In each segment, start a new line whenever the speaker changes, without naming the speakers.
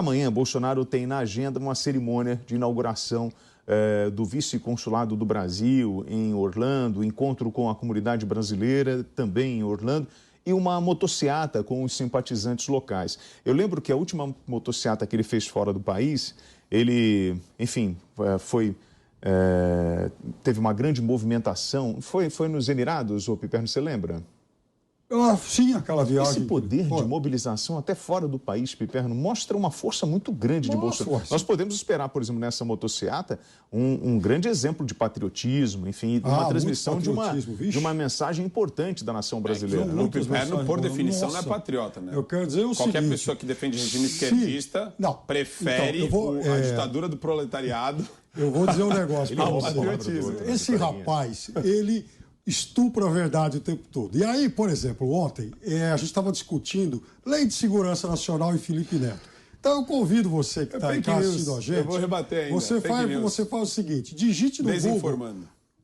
Amanhã, Bolsonaro tem na agenda uma cerimônia de inauguração do vice-consulado do Brasil em Orlando, encontro com a comunidade brasileira também em Orlando e uma motociata com os simpatizantes locais. Eu lembro que a última motociata que ele fez fora do país, ele, enfim, teve uma grande movimentação. Foi nos Emirados, ô Piperno, você lembra?
Sim, aquela viagem.
Esse poder de mobilização até fora do país, Piperno, mostra uma força muito grande de Bolsonaro. Nós podemos esperar, por exemplo, nessa motociata, um grande exemplo de patriotismo, enfim, uma transmissão de uma mensagem importante da nação brasileira.
O Piperno, por definição, não é patriota, né?
Eu quero dizer o
Qualquer
seguinte,
pessoa que defende regime esquerdista prefere a ditadura do proletariado.
Eu vou dizer um negócio para você. Esse rapaz, ele estupra a verdade o tempo todo. E aí, por exemplo, ontem, a gente estava discutindo Lei de Segurança Nacional e Felipe Neto. Então eu convido você que está em casa assistindo a gente.
Eu vou rebater ainda.
Você faz o seguinte, digite no Google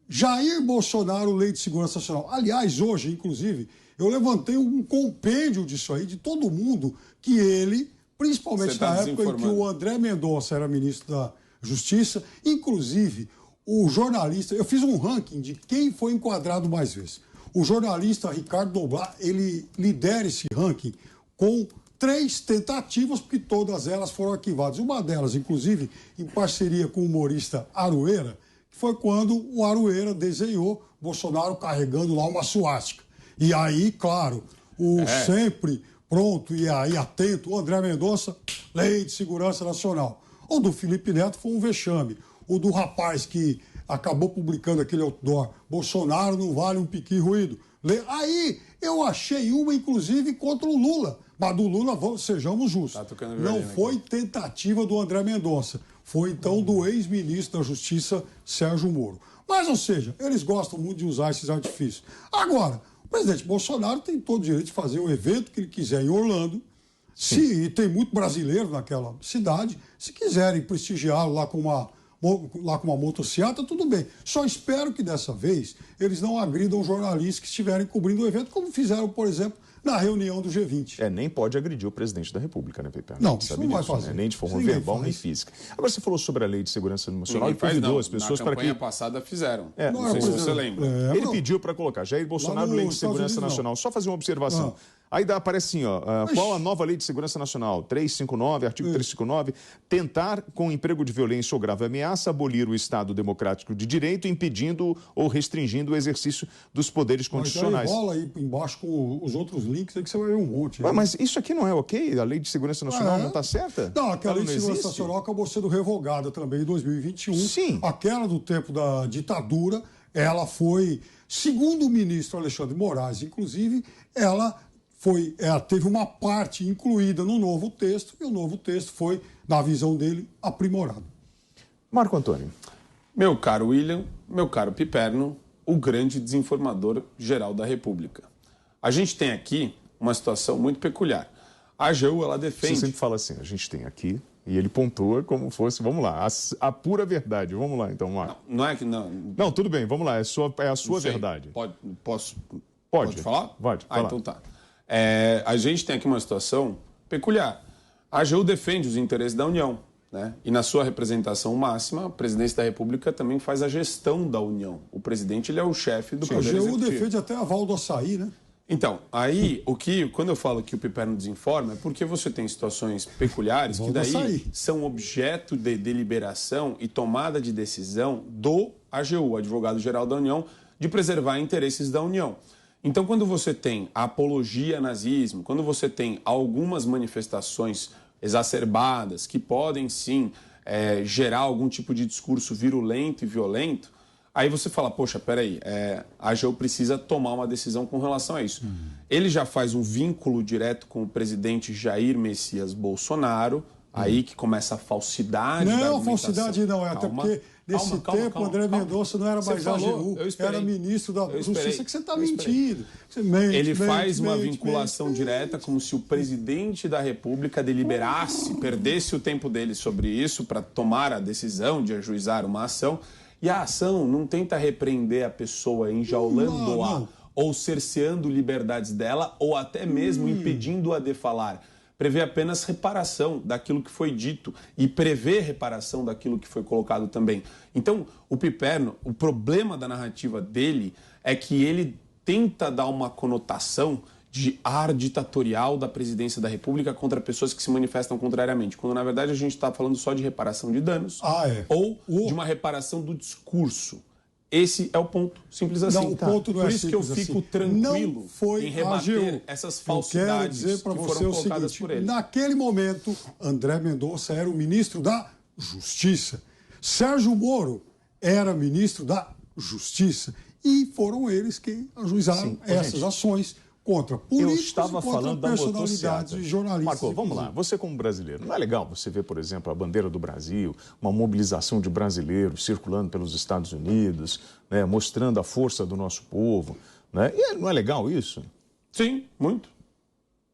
Jair Bolsonaro, Lei de Segurança Nacional. Aliás, hoje, inclusive, eu levantei um compêndio disso aí, de todo mundo, que ele, principalmente na época em que o André Mendonça era ministro da Justiça, inclusive o jornalista, eu fiz um ranking de quem foi enquadrado mais vezes. O jornalista Ricardo Noblat, ele lidera esse ranking com 3 tentativas, porque todas elas foram arquivadas. Uma delas, inclusive, em parceria com o humorista Aroeira, que foi quando o Aroeira desenhou Bolsonaro carregando lá uma suástica. E aí, claro, sempre pronto e aí atento, o André Mendonça, Lei de Segurança Nacional. O do Felipe Neto foi um vexame. O do rapaz que acabou publicando aquele outdoor, Bolsonaro não vale um piqui ruído. Aí eu achei uma, inclusive, contra o Lula. Mas do Lula, sejamos justos, não foi tentativa do André Mendonça. Foi, então, do ex-ministro da Justiça, Sérgio Moro. Mas, ou seja, eles gostam muito de usar esses artifícios. Agora, o presidente Bolsonaro tem todo o direito de fazer o evento que ele quiser em Orlando. E tem muito brasileiro naquela cidade. Se quiserem prestigiá-lo lá com uma motociata, tudo bem. Só espero que dessa vez eles não agridam jornalistas que estiverem cobrindo o evento, como fizeram, por exemplo, na reunião do G20.
Nem pode agredir o presidente da República, né, Pepe?
Não, isso não vai fazer.
Nem de forma verbal, nem física. Agora, você falou sobre a Lei de Segurança Nacional e convidou as pessoas para que...
Na campanha passada fizeram. Não sei se você lembra.
Ele pediu para colocar Jair Bolsonaro, Lei de Segurança Nacional. Só fazer uma observação. Aí aparece assim, qual a nova Lei de Segurança Nacional? 359, artigo 359, tentar, com emprego de violência ou grave ameaça, abolir o Estado democrático de direito, impedindo ou restringindo o exercício dos poderes constitucionais.
Rola aí embaixo com os outros links aí que você vai ver um monte.
Mas isso aqui não é ok? A Lei de Segurança Nacional não está certa?
Não, aquela Lei de Segurança Nacional acabou sendo revogada também em 2021.
Sim.
Aquela do tempo da ditadura, ela foi, segundo o ministro Alexandre de Moraes, inclusive, ela teve uma parte incluída no novo texto, e o novo texto foi, na visão dele, aprimorado.
Marco Antônio.
Meu caro William, meu caro Piperno, o grande desinformador geral da República. A gente tem aqui uma situação muito peculiar. A AGU, ela defende...
Você sempre fala assim, a gente tem aqui, e ele pontua como fosse, vamos lá, a pura verdade. Vamos lá, então, Marco.
Não é que...
Não, tudo bem, vamos lá, é a sua verdade.
Pode falar?
Pode, falar.
Então tá. A gente tem aqui uma situação peculiar. A AGU defende os interesses da União, né? E na sua representação máxima, a presidência da República também faz a gestão da União. O presidente, ele é o chefe do Poder Executivo.
A AGU defende até aval do açaí, né?
Então, aí, quando eu falo que o Piperno desinforma, é porque você tem situações peculiares que daí são objeto de deliberação e tomada de decisão do AGU, Advogado-Geral da União, de preservar interesses da União. Então, quando você tem a apologia ao nazismo, quando você tem algumas manifestações exacerbadas que podem, sim, gerar algum tipo de discurso virulento e violento, aí você fala, poxa, peraí, a AGU precisa tomar uma decisão com relação a isso. Ele já faz um vínculo direto com o presidente Jair Messias Bolsonaro, aí que começa a falsidade da argumentação.
Não, falsidade não, até porque nesse tempo André Mendonça não era mais AGU, era ministro da Justiça, que você está mentindo.
Ele faz uma vinculação direta como se o presidente da República deliberasse, perdesse o tempo dele sobre isso para tomar a decisão de ajuizar uma ação. E a ação não tenta repreender a pessoa enjaulando-a ou cerceando liberdades dela ou até mesmo impedindo-a de falar. prevê apenas reparação daquilo que foi dito e prevê reparação daquilo que foi colocado também. Então, o Piperno, o problema da narrativa dele é que ele tenta dar uma conotação de ar ditatorial da presidência da República contra pessoas que se manifestam contrariamente, quando na verdade a gente está falando só de reparação de danos ou de uma reparação do discurso. Esse é o ponto, simples assim.
Não, o ponto não
Por
é
isso que eu fico
assim.
tranquilo
não foi
em rebater essas falsidades
eu quero dizer para
que
você
foram
o
colocadas
seguinte,
por ele.
naquele momento, André Mendonça era o ministro da Justiça. Sérgio Moro era ministro da Justiça. E foram eles que ajuizaram essas ações contra políticos,
eu estava falando da
personalidades e jornalistas.
Marco, vamos lá. Você como brasileiro, não é legal você ver, por exemplo, a bandeira do Brasil, uma mobilização de brasileiros circulando pelos Estados Unidos, né, mostrando a força do nosso povo, né? E não é legal isso?
Sim, muito.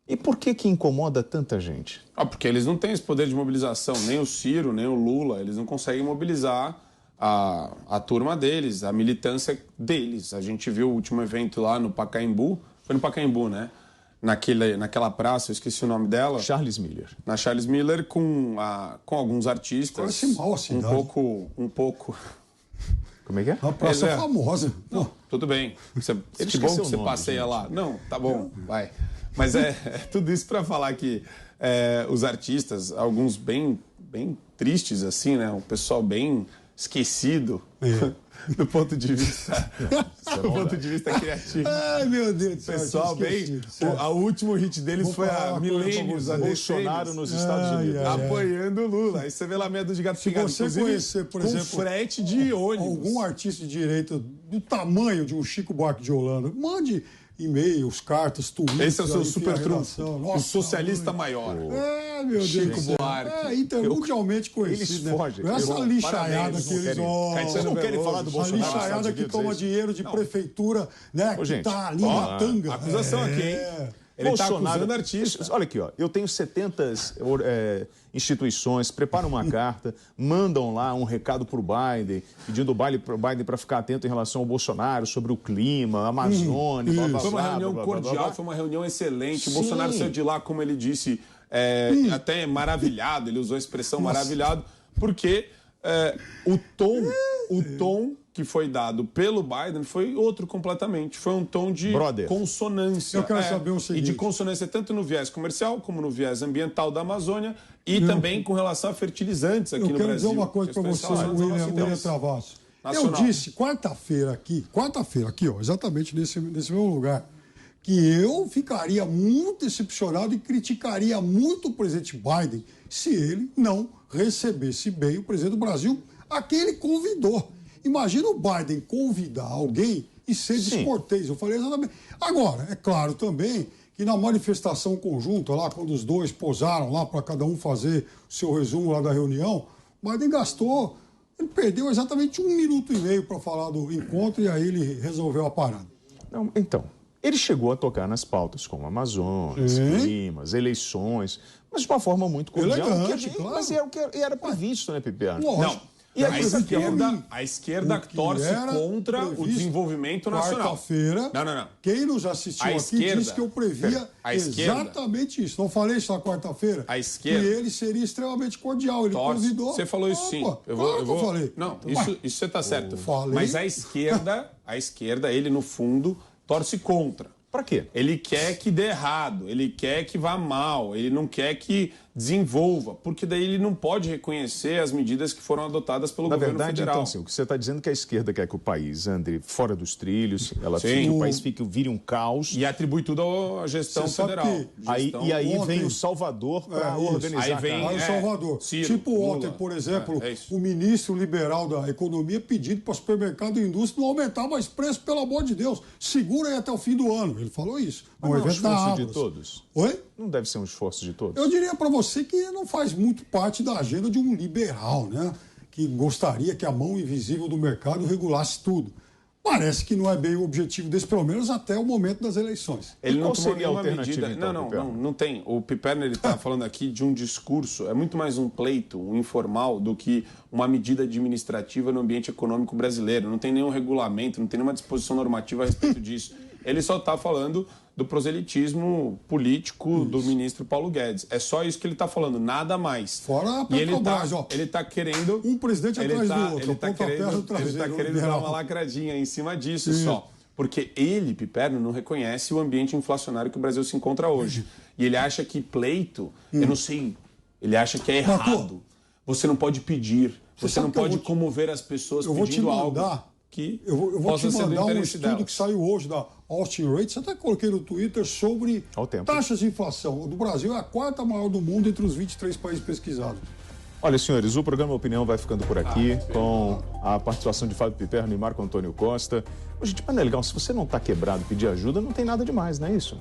E por que incomoda tanta gente?
Porque eles não têm esse poder de mobilização, nem o Ciro, nem o Lula, eles não conseguem mobilizar a turma deles, a militância deles. A gente viu o último evento lá no Pacaembu, foi no Pacaembu, né? Naquela praça, eu esqueci o nome dela.
Charles Miller.
Na Charles Miller, com alguns artistas.
Parece mal a cidade.
Um pouco...
Como é que é?
Uma praça famosa.
Não, tudo bem. Que bom que você passeia lá. Não, tá bom, vai. Mas é tudo isso para falar que os artistas, alguns bem tristes, assim, né? Um pessoal bem esquecido do ponto de vista criativo.
Ai, meu Deus do céu.
Pessoal bem... O último hit deles foi há milênios, a
Bolsonaro nos Estados Unidos.
Apoiando o Lula. Aí você vê lá meia de gato pingado.
Se você conhecer, por exemplo,
frete de ônibus.
Algum artista de direita do tamanho de um Chico Buarque de Holanda, mande e-mails, cartas, tweets.
Esse é o seu super trunfo. O socialista maior.
Meu Deus.
Chico Buarque.
Mundialmente conhecido.
Eles fogem.
Não é essa lixaiada que eles
Vocês não querem falar do Bolsonaro?
A lixaiada que toma dinheiro de prefeitura, né? Que está ali na tanga.
Acusação aqui, hein? Ele está acusando artistas.
Olha aqui, ó, eu tenho 70 instituições, preparam uma carta, mandam lá um recado para o Biden, pedindo o Biden para ficar atento em relação ao Bolsonaro, sobre o clima, a Amazônia, blá, blá, blá.
Foi uma reunião cordial, foi uma reunião excelente. O Bolsonaro saiu de lá, como ele disse, até maravilhado, ele usou a expressão maravilhado, porque o tom que foi dado pelo Biden foi outro completamente. Foi um tom de consonância.
Eu quero saber o seguinte.
E de consonância tanto no viés comercial como no viés ambiental da Amazônia e também com relação a fertilizantes aqui no Brasil.
Eu quero dizer uma coisa para você, William Travassos. Eu disse quarta-feira aqui, ó, exatamente nesse mesmo lugar, que eu ficaria muito decepcionado e criticaria muito o presidente Biden se ele não recebesse bem o presidente do Brasil, a quem ele convidou. Imagina o Biden convidar alguém e ser descortês. Eu falei exatamente. Agora, é claro também que na manifestação conjunta, lá quando os dois posaram lá para cada um fazer o seu resumo lá da reunião, o Biden ele perdeu exatamente 1 minuto e meio para falar do encontro e aí ele resolveu a parada.
Não, então, ele chegou a tocar nas pautas como Amazonas, climas, eleições, mas de uma forma muito cordial.
Elegante, claro.
Mas é o que era previsto, né, Piperno?
Lógico.
Não. E a esquerda torce contra o desenvolvimento nacional.
Quarta-feira,
não.
Quem nos assistiu aqui disse que eu previa exatamente isso. Não falei isso na quarta-feira?
A esquerda.
Que ele seria extremamente cordial. Ele convidou.
Você falou isso sim.
Eu falei.
Não, isso você está certo.
Falei.
Mas a esquerda, ele no fundo, torce contra.
Para quê?
Ele quer que dê errado, ele quer que vá mal, ele não quer que desenvolva, porque daí ele não pode reconhecer as medidas que foram adotadas pelo governo federal. Na verdade, então, assim,
o que você está dizendo é que a esquerda quer que o país ande fora dos trilhos, o país vire um caos.
E atribui tudo à gestão federal.
Aí vem o Salvador para organizar
o Salvador.
Ciro,
tipo ontem, por exemplo, o ministro liberal da Economia pedindo para o supermercado e indústria não aumentar mais preço, pelo amor de Deus. Segura aí até o fim do ano. Ele falou isso.
Não é um esforço de todos?
Oi?
Não deve ser um esforço de todos?
Eu diria para você que não faz muito parte da agenda de um liberal, né? Que gostaria que a mão invisível do mercado regulasse tudo. Parece que não é bem o objetivo desse, pelo menos até o momento das eleições.
Ele não
tomou nenhuma medida.
Então, não tem. O Piperno está falando aqui de um discurso, é muito mais um pleito, um informal, do que uma medida administrativa no ambiente econômico brasileiro. Não tem nenhum regulamento, não tem nenhuma disposição normativa a respeito disso. Ele só está falando do proselitismo político do ministro Paulo Guedes. É só isso que ele está falando, nada mais.
Fora a Petrobras,
ele está querendo...
Um presidente atrás do outro.
Ele está querendo dar uma lacradinha em cima disso só. Porque ele, Piperno, não reconhece o ambiente inflacionário que o Brasil se encontra hoje. E ele acha que pleito, eu não sei, ele acha que é errado. Você não pode pedir, você não pode comover as pessoas pedindo algo que possa ser do interesse delas. Eu vou te mandar um estudo que
saiu hoje da Austin Rates, até coloquei no Twitter, sobre taxas de inflação. O do Brasil é a 4ª maior do mundo entre os 23 países pesquisados.
Olha, senhores, o programa Opinião vai ficando por aqui, com a participação de Fábio Piperno e Marco Antônio Costa. Gente, mas não é legal, se você não está quebrado, pedir ajuda, não tem nada demais, não é isso?